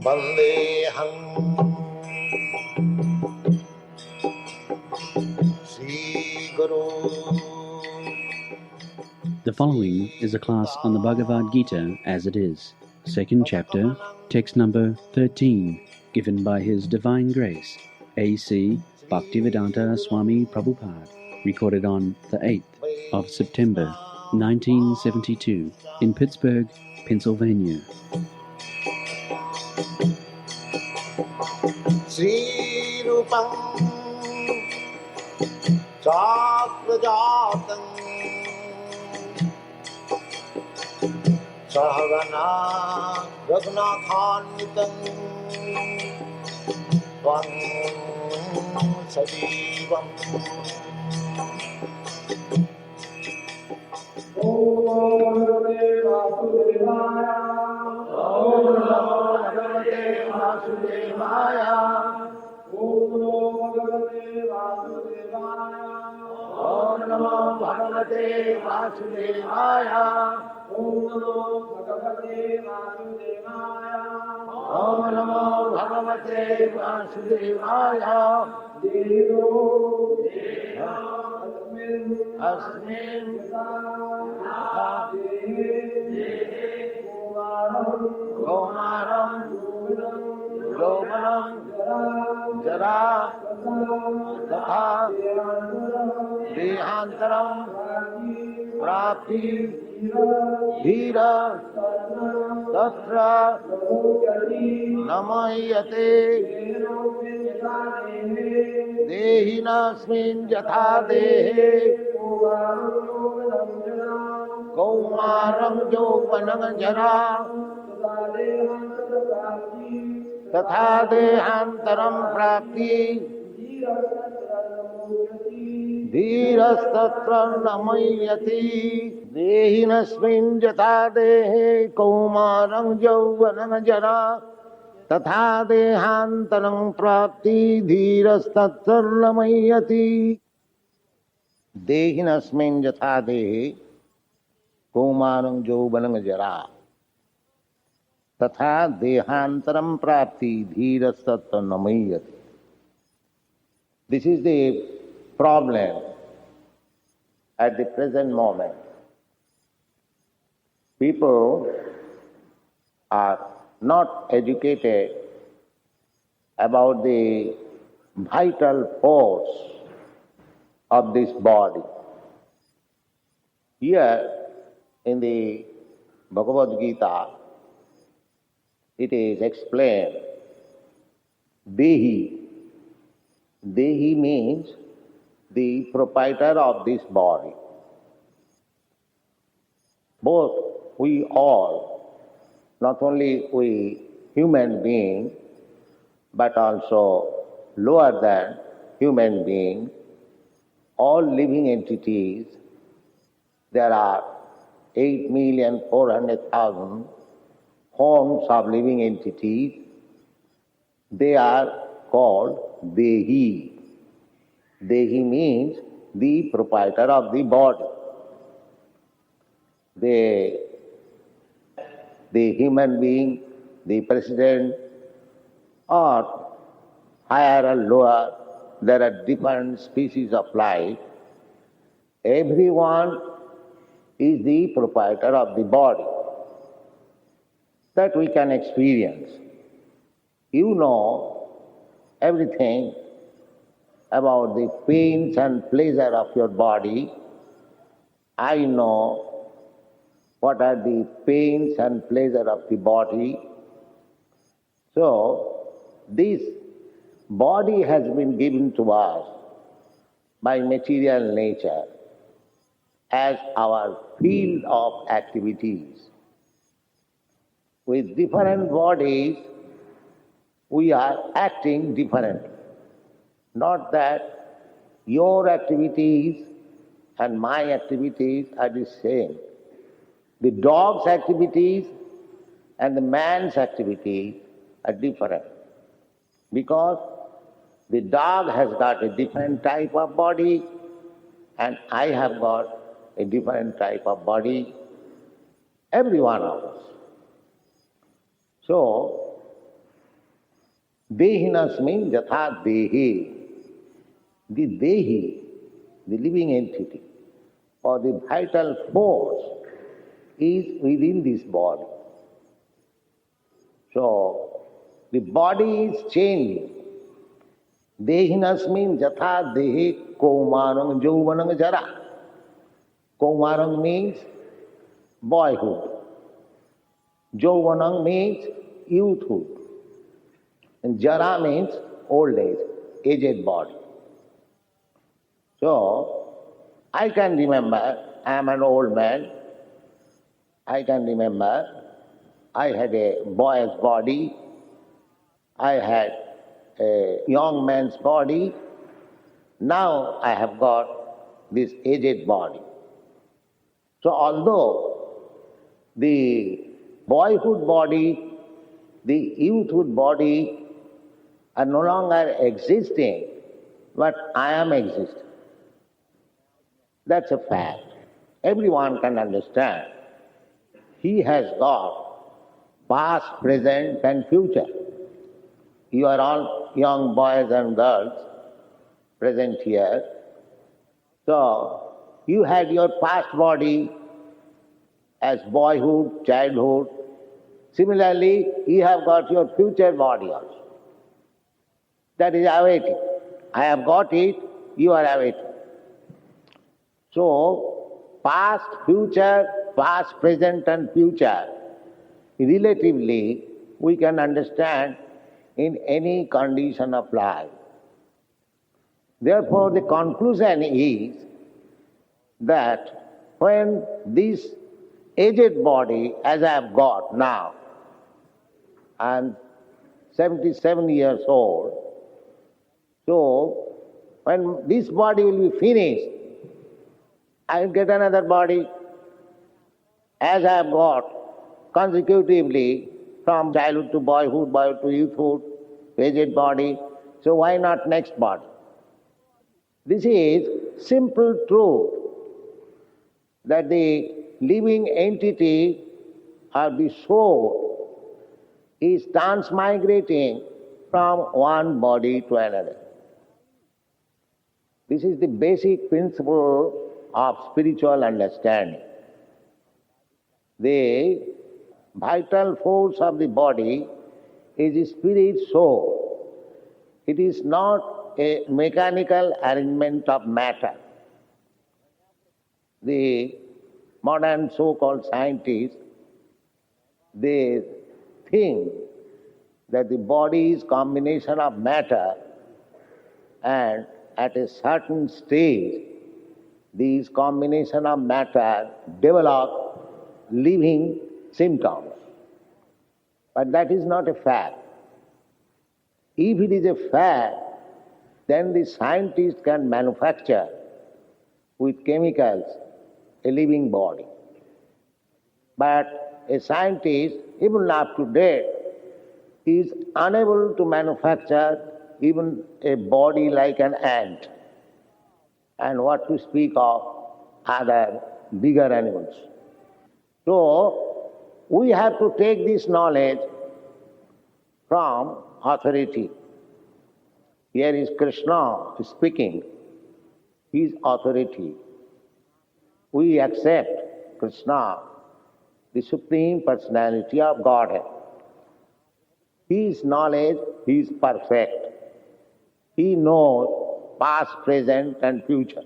Vandeham Sri Guru. The following is a class on the Bhagavad Gita as it is, second chapter, text number 13, given by His Divine Grace, A.C. Bhaktivedanta Swami Prabhupada, recorded on the 8th of September, 1972, in Pittsburgh, Pennsylvania. Sri Rupam Chakrajatam Sahagana Raghunathanvitam Tvam Sajivam. Om Namo Bhagavate Vasudevaya. Om Namo Bhagavate Vasudevaya. Om Namo Bhagavate Vasudevaya. Asmin Gomaram Lomanam Jara Tatha Dehantaram Prapti Dhira Tatra Namayate Dehinasmin Jatha Dehe Kaumaram Jovanam Jara Tatha Dehantaram Prapti Dhirastatra Namayati Dehinasmin Jatha Dehe Kaumaram Jovanam Jara Tatha Dehantaram Prapti Dhirastatra Namayati Dehinasmin Jatha Dehe Kaumaram Jovanam Jara Tatha Dehantaram Prapti Dhirastatra Namayati. This is the problem at the present moment. People are not educated about the vital force of this body. Here in the Bhagavad Gita, it is explained, Dehi. Dehi means the proprietor of this body. Both we all, not only we human being, but also lower than human being, all living entities, there are 8,400,000 forms of living entities. They are called Dehi. Dehi means the proprietor of the body. The human being, the president, or higher or lower, there are different species of life. Everyone is the proprietor of the body. That we can experience. You know everything about the pains and pleasure of your body. I know what are the pains and pleasure of the body. So, this body has been given to us by material nature as our field of activities. With different bodies, we are acting differently. Not that your activities and my activities are the same. The dog's activities and the man's activities are different. Because the dog has got a different type of body and I have got a different type of body, every one of us. So, Dehinasmin jatha dehi. The dehi, the living entity, or the vital force is within this body. So, the body is changing. Dehinasmin jatha dehi kaumarang jauvanang jara. Kaumarang means boyhood. Jauvanang means youthhood. And jara means old age, aged body. So, I can remember, I am an old man, I can remember I had a boy's body, I had a young man's body, now I have got this aged body. So although the boyhood body, the youthhood body are no longer existing, but I am existing. That's a fact. Everyone can understand. He has got past, present and future. You are all young boys and girls present here. So, you had your past body as boyhood, childhood. Similarly, you have got your future body also. That is awaiting. I have got it, you are awaiting. So, past, future, past, present and future, relatively we can understand in any condition of life. Therefore, the conclusion is that when this aged body, as I have got now, I am 77 years old, so when this body will be finished, I will get another body, as I have got consecutively from childhood to boyhood, boyhood to youthhood, aged body, so why not next body? This is simple truth that the living entity or the soul is transmigrating from one body to another. This is the basic principle of spiritual understanding. The vital force of the body is spirit soul. It is not a mechanical arrangement of matter. The modern so-called scientists, they think that the body is combination of matter, and at a certain stage these combination of matter develop living symptoms. But that is not a fact. If it is a fact, then the scientist can manufacture with chemicals a living body. But a scientist, even up to date, is unable to manufacture even a body like an ant, and what to speak of other bigger animals. So, we have to take this knowledge from authority. Here is Krishna speaking, his authority. We accept Krishna, the Supreme Personality of Godhead. His knowledge is perfect. He knows past, present and future.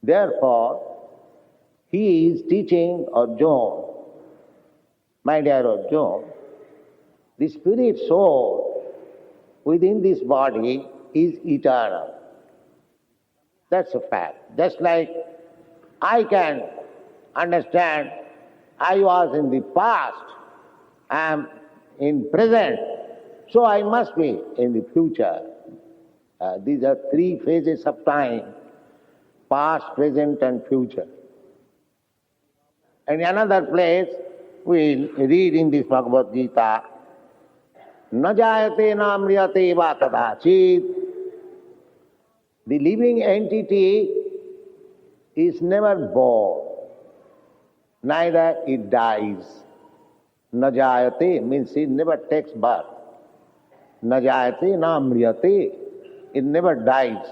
Therefore, he is teaching Arjuna, my dear Arjuna, the spirit soul within this body is eternal. That's a fact. Just like I can understand I was in the past, I am in present, so I must be in the future. These are three phases of time, past, present and future. And in another place, we read in this Bhagavad Gita, na jayate na mriyate va kadachit. The living entity is never born, neither it dies. Na jayate means it never takes birth. na jayate na mriyate. It never dies.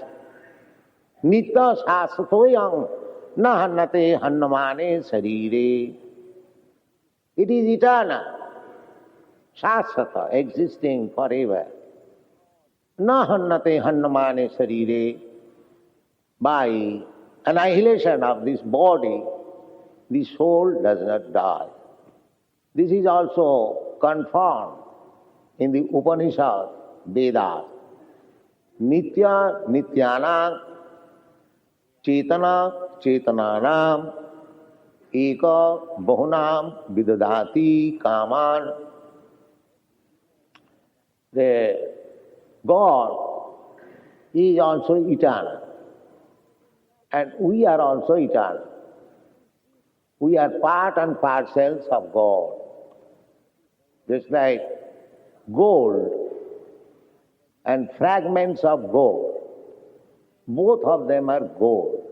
Nitya sasatoyam na hannate hannamane sarire. It is eternal, sasata, existing forever. Na hannate hannamane sarire. By annihilation of this body, the soul does not die. This is also confirmed in the Upanishad, Vedas. Nitya nityanam chetana chetananam eka bahunam vidadati kaman. The God is also eternal, and we are also eternal. We are part and parcels of God. Just like gold and fragments of gold, both of them are gold.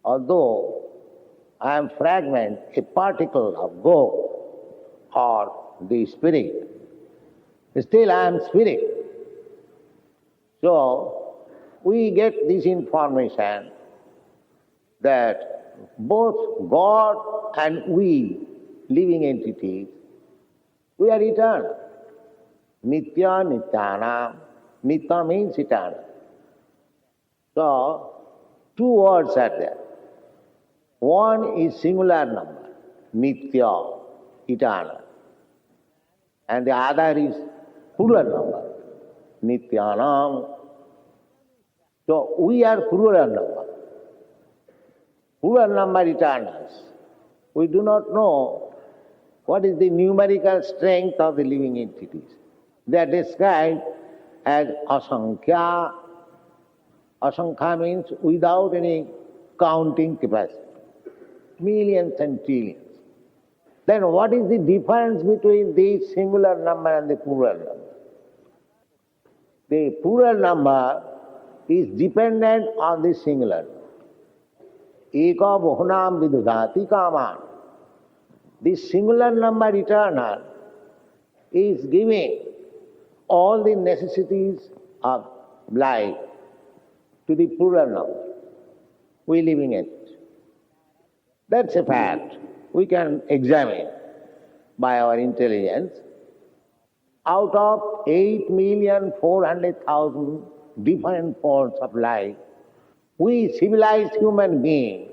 Although I am fragment, a particle of gold or the spirit, still I am spirit. So we get this information that both God and we, living entities, we are eternal. Nitya nityana. Nitya means eternal. So, two words are there. One is singular number, nitya, eternal. And the other is plural number, nityanam. So, we are plural number. Plural number eternals. We do not know what is the numerical strength of the living entities. They are described as asankhya. Asankha means without any counting capacity. Millions and trillions. Then what is the difference between the singular number and the plural number? The plural number is dependent on the singular number. Eka bahunam vidudati kaman. The singular number eternal is giving all the necessities of life to the plural number. We living it. That's a fact. We can examine by our intelligence. Out of 8,400,000 different forms of life, we civilized human beings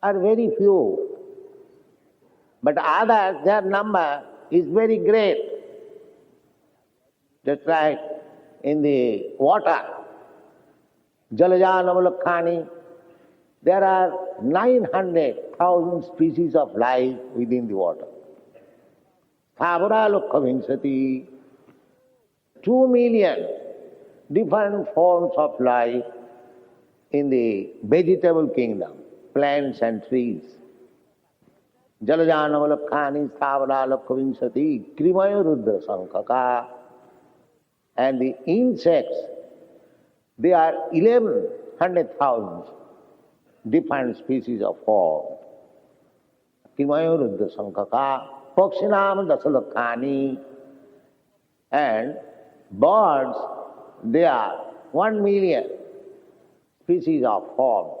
are very few. But others, their number is very great. Just like in the water, Jalajanamalakkhani, there are 900,000 species of life within the water. Thavaralokkavinsati, 2 million different forms of life in the vegetable kingdom, plants and trees. Jalajanamalakkhani, Thavaralokkavinsati, Krimayarudra Sankaka. And the insects, they are 1,100,000 different species of form. Krimayarudra Sankaka, Pakshinam Dasalakhani. And birds, they are 1 million species of form.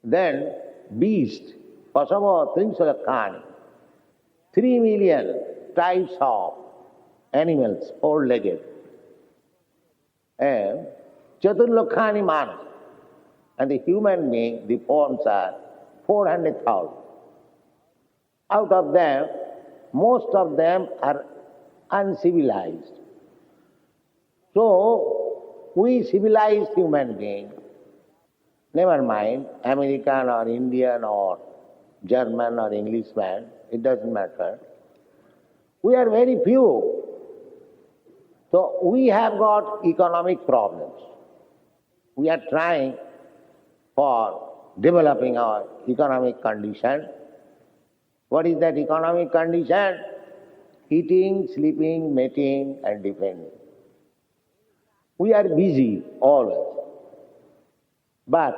Then beasts, Pasava Trinsalakkhani, 3 million types of animals, four-legged. And Chaturlakhani Manas. And the human being, the forms are 400,000. Out of them, most of them are uncivilized. So, we civilized human beings, never mind American or Indian or German or Englishman, it doesn't matter. We are very few. So we have got economic problems. We are trying for developing our economic condition. What is that economic condition? Eating, sleeping, mating and defending. We are busy always. But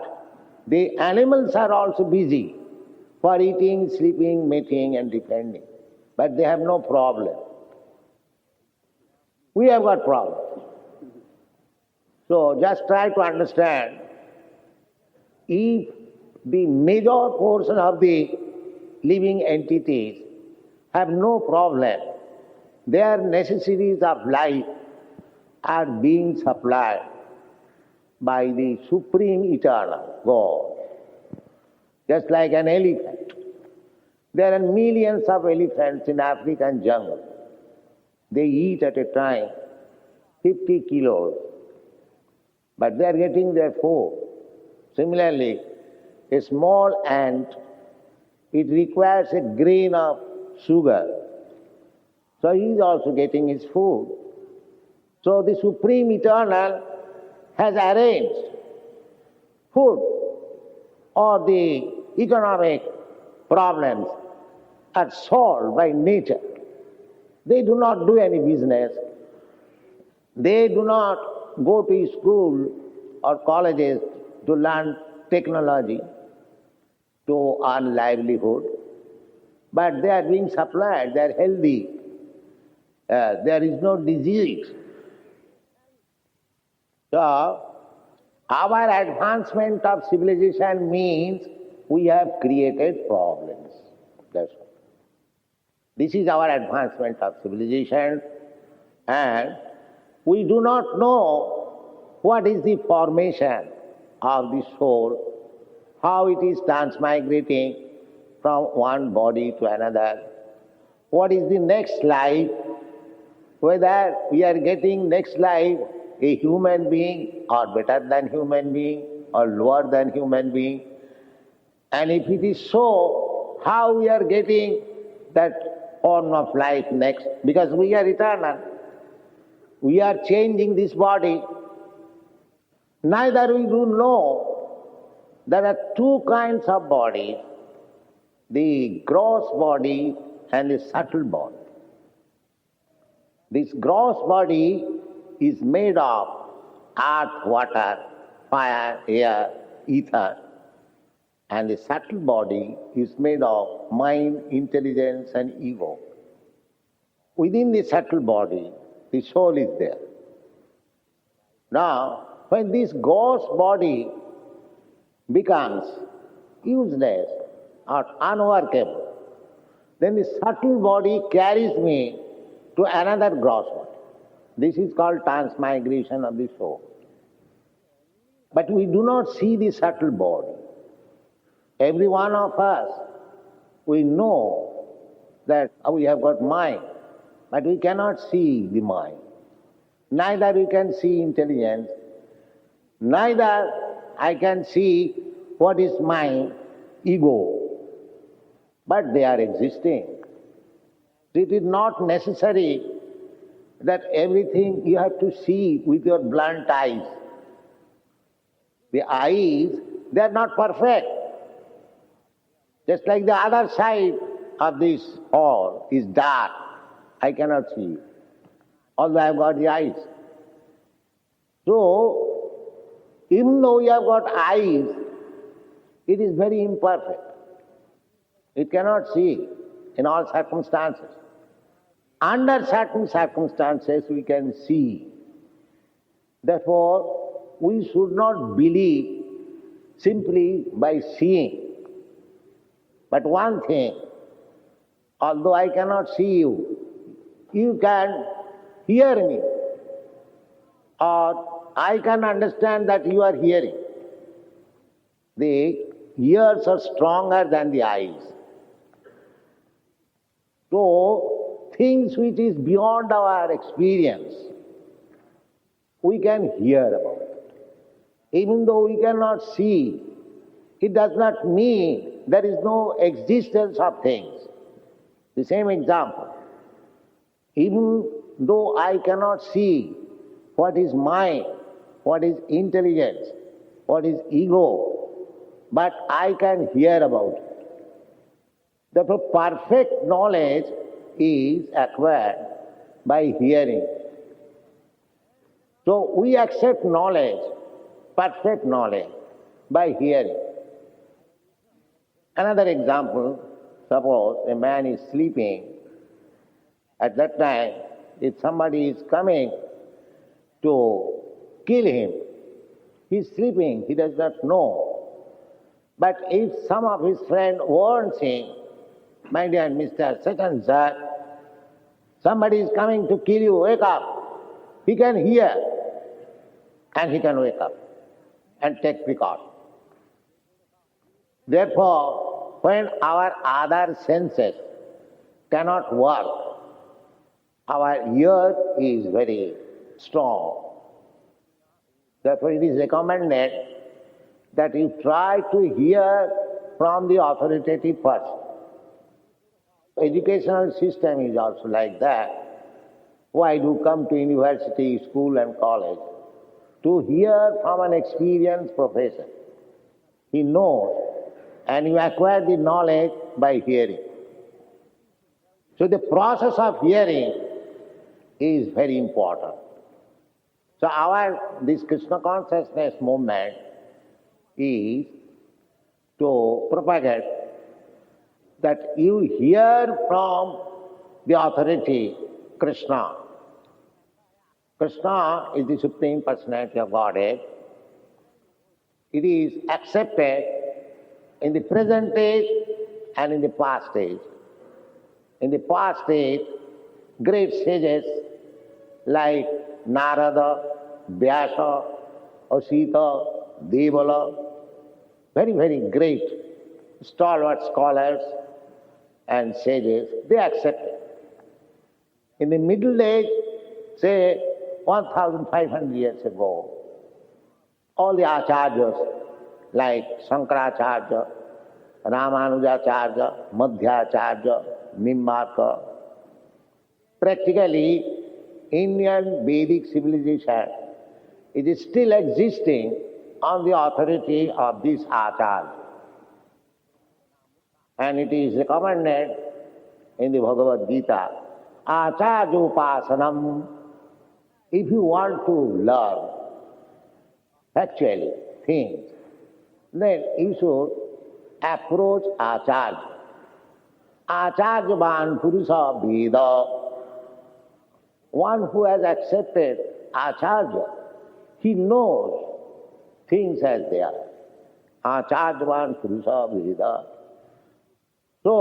the animals are also busy for eating, sleeping, mating and defending. But they have no problem. we have got problems. So just try to understand, if the major portion of the living entities have no problem, their necessities of life are being supplied by the Supreme Eternal God. Just like an elephant. There are millions of elephants in African jungle. They eat at a time 50 kilos, but they are getting their food. Similarly, a small ant, it requires a grain of sugar. So he is also getting his food. So the Supreme Eternal has arranged food or the economic problems are solved by nature. They do not do any business. They do not go to school or colleges to learn technology, to earn livelihood. But they are being supplied, they are healthy. There is no disease. So, our advancement of civilization means we have created problems. That's all. This is our advancement of civilization, and we do not know what is the formation of the soul, how it is transmigrating from one body to another, what is the next life, whether we are getting next life a human being or better than human being or lower than human being. And if it is so, how we are getting that form of life next? Because we are eternal. We are changing this body. Neither we do know there are two kinds of bodies, the gross body and the subtle body. This gross body is made of earth, water, fire, air, ether. And the subtle body is made of mind, intelligence and ego. Within the subtle body, the soul is there. Now, when this gross body becomes useless or unworkable, then the subtle body carries me to another gross body. This is called transmigration of the soul. But we do not see the subtle body. Every one of us, we know that we have got mind, but we cannot see the mind. Neither we can see intelligence, neither I can see what is my ego. But they are existing. It is not necessary that everything you have to see with your blunt eyes. The eyes, they are not perfect. Just like the other side of this hall is dark, I cannot see, although I have got the eyes. So, even though you have got eyes, it is very imperfect. It cannot see in all circumstances. Under certain circumstances we can see. Therefore, we should not believe simply by seeing. But one thing, although I cannot see you, you can hear me, or I can understand that you are hearing. The ears are stronger than the eyes. So, things which is beyond our experience, we can hear about it. Even though we cannot see, it does not mean there is no existence of things. The same example. Even though I cannot see what is mind, what is intelligence, what is ego, but I can hear about it. Therefore, perfect knowledge is acquired by hearing. So we accept knowledge, perfect knowledge, by hearing. Another example, suppose a man is sleeping. At that time, if somebody is coming to kill him, he's sleeping, he does not know. But if some of his friend warns him, my dear Mr. Such and such, somebody is coming to kill you, wake up. He can hear and he can wake up and take precaution. Therefore, when our other senses cannot work, our ear is very strong. Therefore, it is recommended that you try to hear from the authoritative person. Educational system is also like that. Why do you come to university, school and college? To hear from an experienced professor. He knows, and you acquire the knowledge by hearing. So the process of hearing is very important. So this Krishna consciousness movement is to propagate that you hear from the authority Krishna. Krishna is the Supreme Personality of Godhead. It is accepted in the present age and in the past age. In the past age, great sages like Narada, Vyasa, Asita, Devala, very, very great stalwart scholars and sages, they accepted. In the Middle Age, say 1,500 years ago, all the acharyas like Shankaracharya, Ramanujacharya, Madhyacharya, Nimbarka, practically Indian Vedic civilization, it is still existing on the authority of this acharya. And it is recommended in the Bhagavad Gita, acharya upasanam. If you want to learn actually things, then you should approach acharya. Acharyavan purusa veda. One who has accepted acharya, he knows things as they are. Acharyavan purusa veda. So,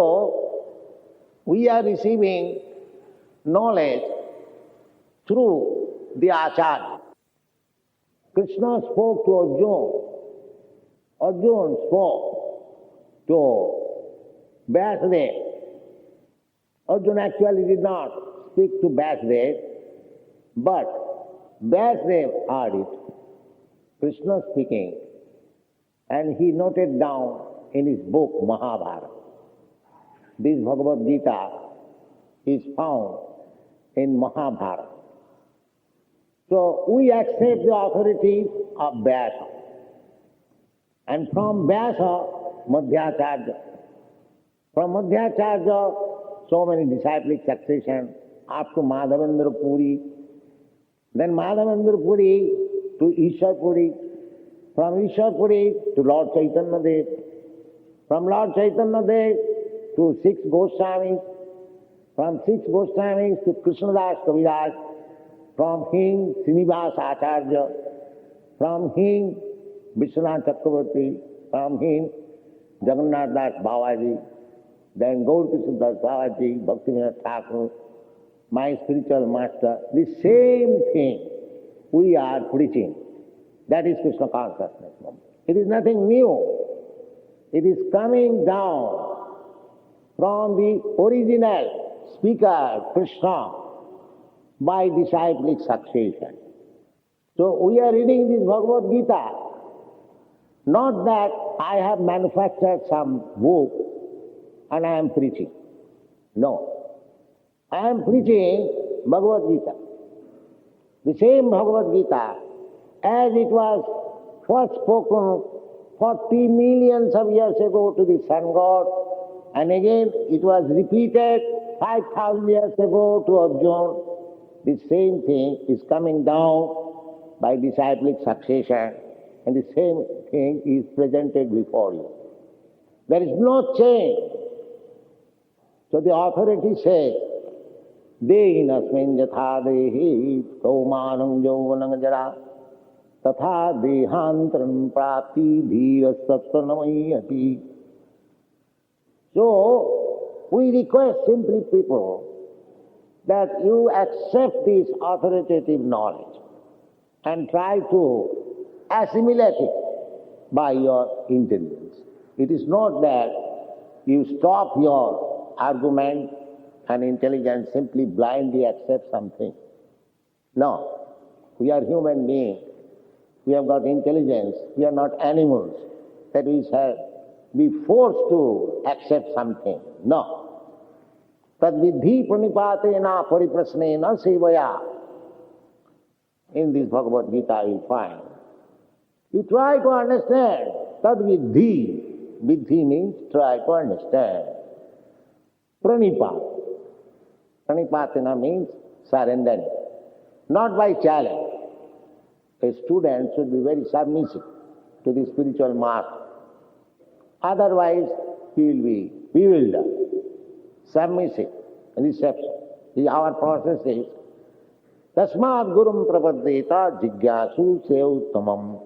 we are receiving knowledge through the acharya. Krishna spoke to Arjuna. Arjuna spoke to Vyasadeva. Arjuna actually did not speak to Vyasadeva, but Vyasadeva heard it. Krishna speaking, and he noted down in his book Mahabharata. This Bhagavad Gita is found in Mahabharata. So we accept the authority of Vyasa. And from Vyasa, Madhyacharya. From Madhyacharya, so many disciplic succession up to Madhavendra Puri. Then Madhavendra Puri to Ishwar Puri. From Ishwar Puri to Lord Chaitanya Dev. From Lord Chaitanya Dev to 6 Goswamis. From 6 Goswamis to Krishnadas Kaviraj. From him, Srinivas Acharya, from him, Vishwanath Chakravarti, from him, Jagannath Das Babaji, then Gaur Krishna Das Babaji, Bhaktivinoda Thakur, my spiritual master. The same thing we are preaching. That is Krishna consciousness. It is nothing new. It is coming down from the original speaker, Krishna, by disciplic succession. So we are reading this Bhagavad Gita, not that I have manufactured some book and I am preaching. No. I am preaching Bhagavad Gita. The same Bhagavad Gita, as it was first spoken 40 millions of years ago to the sun god, and again it was repeated 5,000 years ago to Arjuna. The same thing is coming down by disciplic succession, and the same thing is presented before you. There is no change. So the authority says Dehinasmin yatha dehi kaumanam yauvanam jara tatha dehantram prapti dhira sattvanamayyati. So, we request simply people that you accept this authoritative knowledge and try to assimilate it by your intelligence. It is not that you stop your argument and intelligence, simply blindly accept something. No, we are human beings. We have got intelligence. We are not animals that we shall be forced to accept something. No. Tad vidhi pranipatena pariprasnena sevaya. In this Bhagavad Gita you find. You try to understand. Tad vidhi. Vidhi means try to understand. Pranipat. Pranipatena means surrendering. Not by challenge. A student should be very submissive to the spiritual master. Otherwise, he will be bewildered, submissive, reception. Our process is Tasmad Gurum Prapaddeta Jigyasu Seuttamam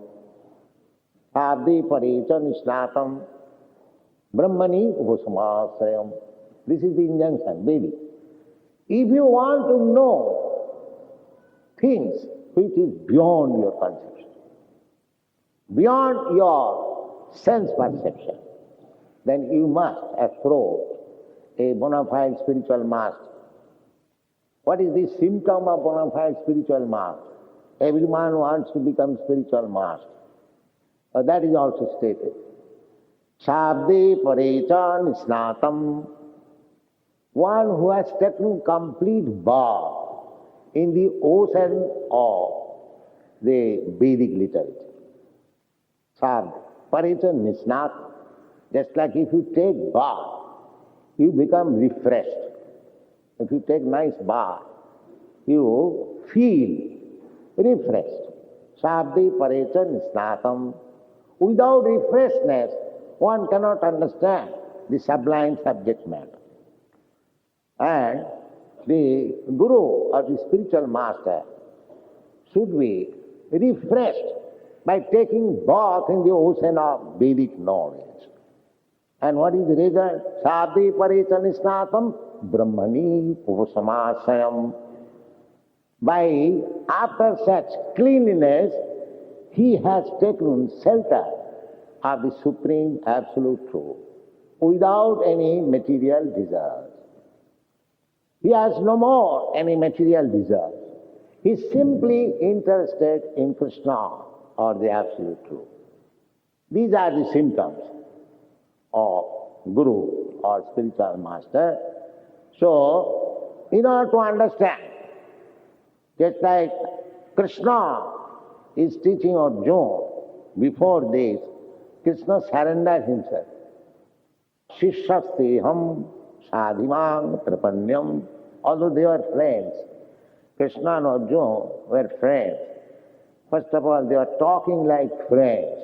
Abdi Parecha Nisnatam Brahmani Upasamasayam. This is the injunction, Vedic. If you want to know things which is beyond your conception, beyond your sense perception, then you must approach a bona fide spiritual master. What is the symptom of bona fide spiritual master? Every man wants to become spiritual master. That is also stated. Shabde parecha nisnatam. One who has taken complete bath in the ocean of the Vedic literature. Shabde parecha nisnatam. Just like if you take bath, you become refreshed. If you take nice bath, you feel refreshed. Shabde parecha nisnatam. Without refreshness, one cannot understand the sublime subject matter. And the guru or the spiritual master should be refreshed by taking bath in the ocean of Vedic knowledge. And what is the result? Shabde parecha nisnatam brahmani upasamasayam. After such cleanliness, he has taken shelter of the Supreme Absolute Truth without any material desires. He has no more any material desires. He is simply interested in Krishna or the Absolute Truth. These are the symptoms of Guru or spiritual master. So, in order to understand, just like Krishna is teaching Arjuna, before this, Krishna surrendered himself. Shishasteham sadhimang prapanyam. Although they were friends, Krishna and Arjuna were friends. First of all, they were talking like friends.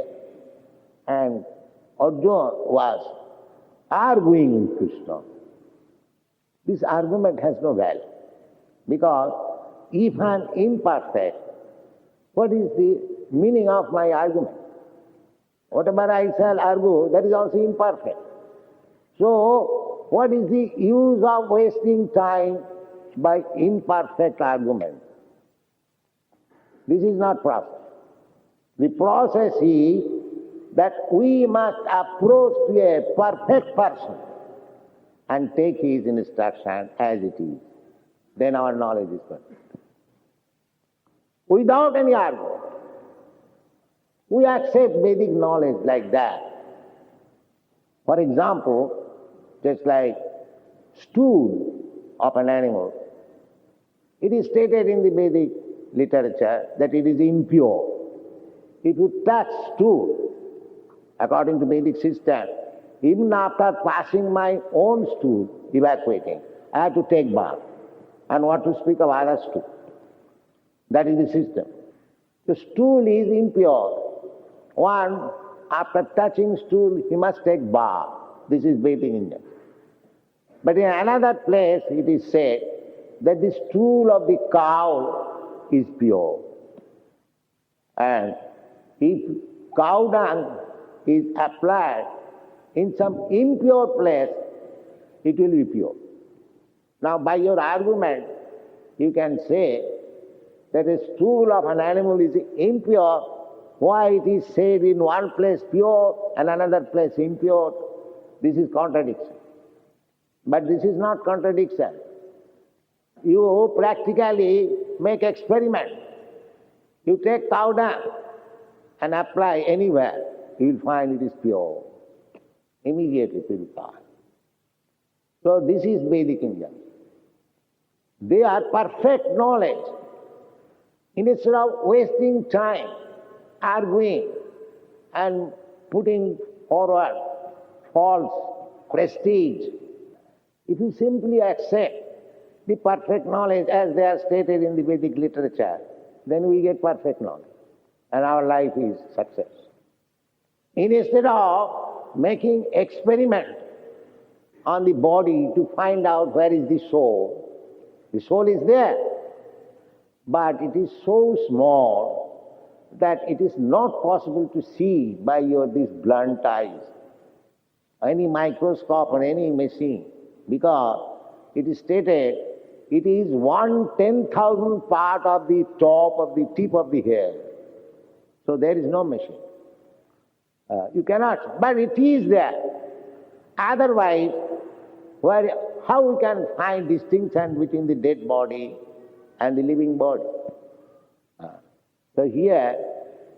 And Arjuna was arguing with Krishna. This argument has no value. Because if I am imperfect, what is the meaning of my argument? Whatever I shall argue, that is also imperfect. So, what is the use of wasting time by imperfect argument? This is not process. The process is that we must approach to a perfect person and take his instruction as it is. Then our knowledge is perfect. Without any argument. We accept Vedic knowledge like that. For example, just like stool of an animal, it is stated in the Vedic literature that it is impure. If you touch stool, according to Vedic system, even after passing my own stool, evacuating, I have to take bath. And what to speak of other stool? That is the system. The stool is impure. One, after touching stool, he must take bath. This is Vedic India. But in another place it is said that the stool of the cow is pure. And if cow dung is applied in some impure place, it will be pure. Now by your argument, you can say that a stool of an animal is impure. Why it is said in one place pure and another place impure? This is contradiction. But this is not contradiction. You practically make experiment. You take cow dung and apply anywhere, you will find it is pure. Immediately purified. So this is Vedic India. They are perfect knowledge. Instead of wasting time arguing and putting forward false prestige, if you simply accept the perfect knowledge as they are stated in the Vedic literature, then we get perfect knowledge and our life is success. Instead of making experiment on the body to find out where is the soul is there, but it is so small that it is not possible to see by these blunt eyes, any microscope or any machine, because it is stated it is 1/10,000th part of the top of the tip of the hair. So there is no machine. You cannot, but it is there. Otherwise, how we can find distinction between the dead body and the living body? So here,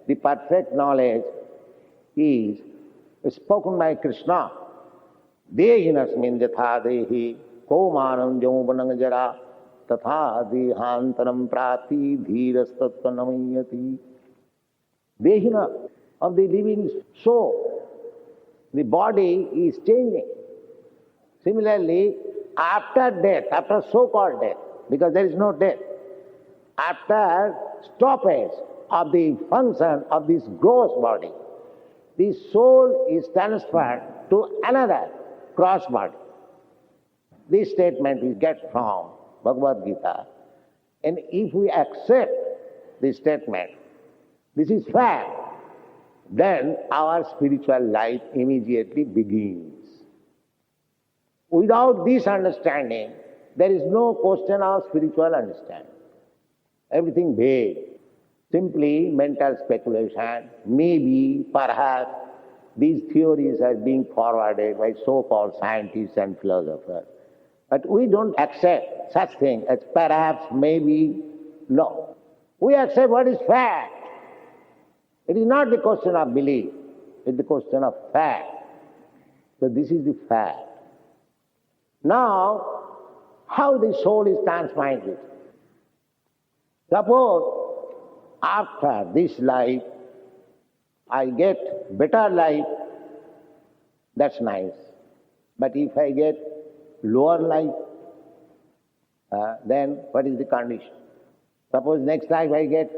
the perfect knowledge is spoken by Krishna. Dehinasmin jatha dehi komanam jaubanam jara tatha dehantaram prati dhirastattva namayati. Dehina of the living soul, the body is changing. Similarly, after death, after so-called death, because there is no death, after stoppage of the function of this gross body, the soul is transferred to another cross body. This statement we get from Bhagavad Gita, and if we accept this statement, this is fact, then our spiritual life immediately begins. Without this understanding, there is no question of spiritual understanding. Everything vague, simply mental speculation, maybe, perhaps, these theories are being forwarded by so-called scientists and philosophers. But we don't accept such things as perhaps, maybe, no. We accept what is fact. It is not the question of belief, it is the question of fact. So this is the fact. Now, how the soul is transmitted? Suppose after this life I get better life, that's nice. But if I get lower life, then what is the condition? Suppose next life I get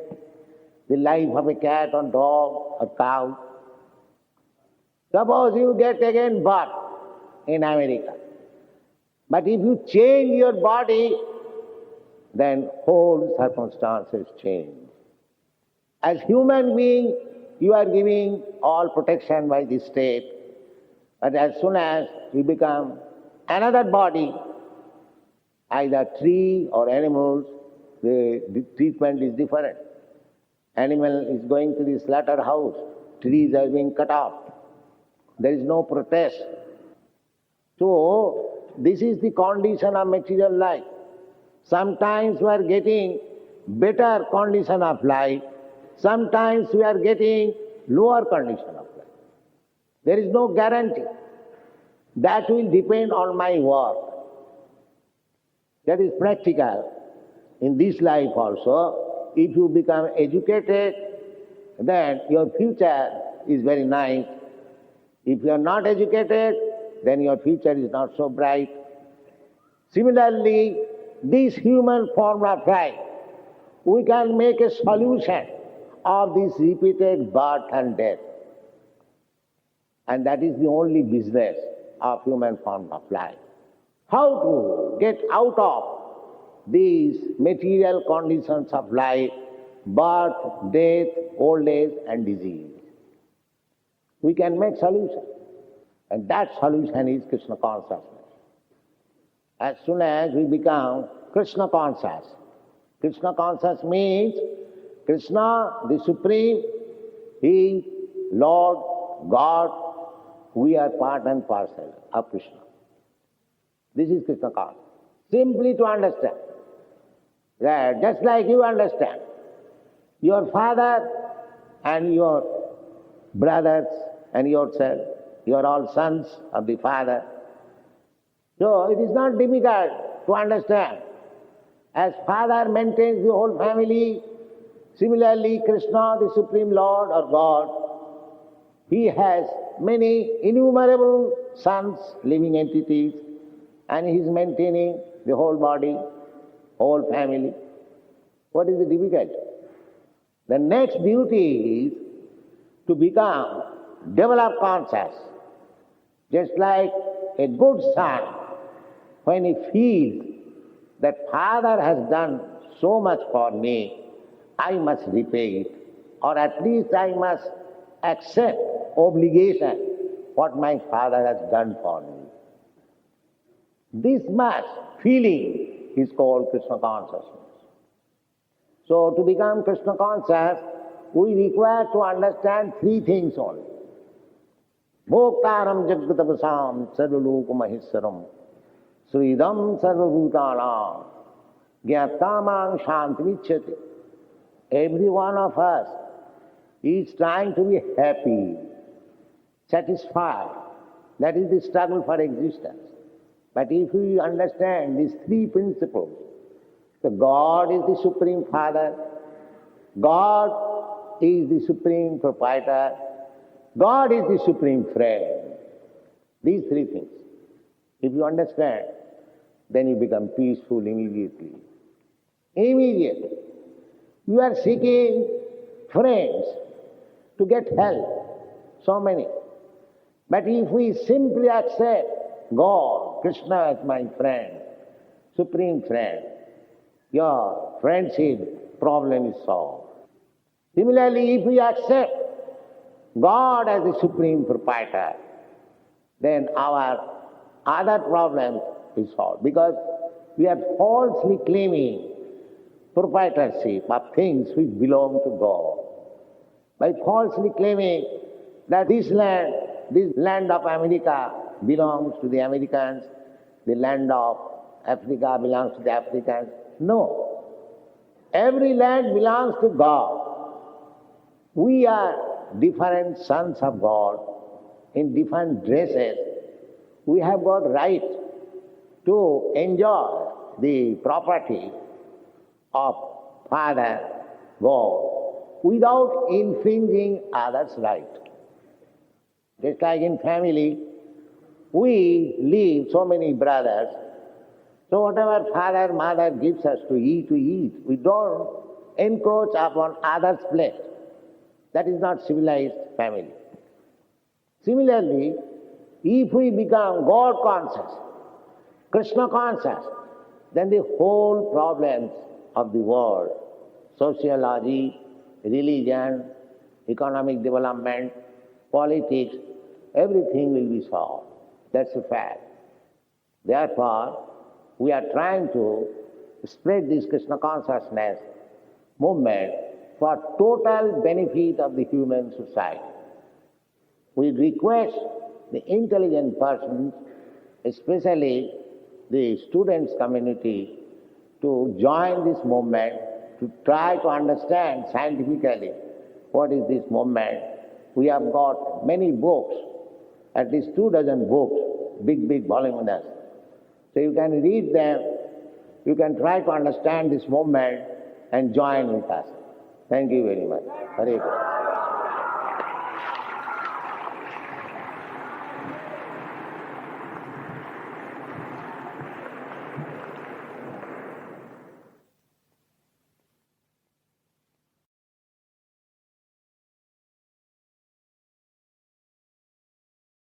the life of a cat or dog or cow. Suppose you get again birth in America. But if you change your body, then whole circumstances change. As human being, you are giving all protection by the state. But as soon as you become another body, either tree or animals, the treatment is different. Animal is going to the slaughterhouse, trees are being cut off. There is no protest. So, this is the condition of material life. Sometimes we are getting better condition of life, sometimes we are getting lower condition of life. There is no guarantee. That will depend on my work. That is practical. In this life also, if you become educated, then your future is very nice. If you are not educated, then your future is not so bright. Similarly, this human form of life, we can make a solution of this repeated birth and death. And that is the only business of human form of life. How to get out of these material conditions of life, birth, death, old age and disease. We can make solution. And that solution is Krishna consciousness. As soon as we become Krishna conscious means Krishna, the Supreme, He, Lord, God, we are part and parcel of Krishna. This is Krishna consciousness. Simply to understand that just like you understand, your father and your brothers and yourself, you are all sons of the Father. So it is not difficult to understand. As Father maintains the whole family, similarly Krishna, the Supreme Lord or God, He has many innumerable sons, living entities, and He is maintaining the whole body, whole family. What is the difficulty? The next duty is to become developed conscious. Just like a good son, when he feels that Father has done so much for me, I must repay it, or at least I must accept obligation what my Father has done for me. This much feeling is called Krishna consciousness. So to become Krishna conscious, we require to understand three things only. Bhoktaram jagatapasam sarvaloka maheswaram sridam sarvabhutanam jnatamang shantimichyate. Every one of us is trying to be happy, satisfied. That is the struggle for existence. But if we understand these three principles, the God is the Supreme Father, God is the Supreme Proprietor, God is the Supreme Friend. These three things. If you understand, then you become peaceful immediately. Immediately. You are seeking friends to get help, so many. But if we simply accept God, Krishna as my friend, Supreme Friend, your friendship problem is solved. Similarly, if we accept God as the Supreme Proprietor, then our other problem is solved, because we are falsely claiming proprietorship of things which belong to God. By falsely claiming that this land of America belongs to the Americans, the land of Africa belongs to the Africans. No. Every land belongs to God. We are different sons of God in different dresses. We have got right to enjoy the property of Father God without infringing others' right. Just like in family, we live so many brothers, so whatever father, mother gives us to eat, we eat. We don't encroach upon others' plate. That is not civilized family. Similarly, if we become God conscious, Krishna conscious, then the whole problems of the world, sociology, religion, economic development, politics, everything will be solved. That's a fact. Therefore, we are trying to spread this Krishna consciousness movement for total benefit of the human society. We request the intelligent persons, especially the students community, to join this movement, to try to understand scientifically what is this movement. We have got many books, at least 24 books, big voluminous. So you can read them, you can try to understand this movement and join with us. Thank you very much. Hare Krishna.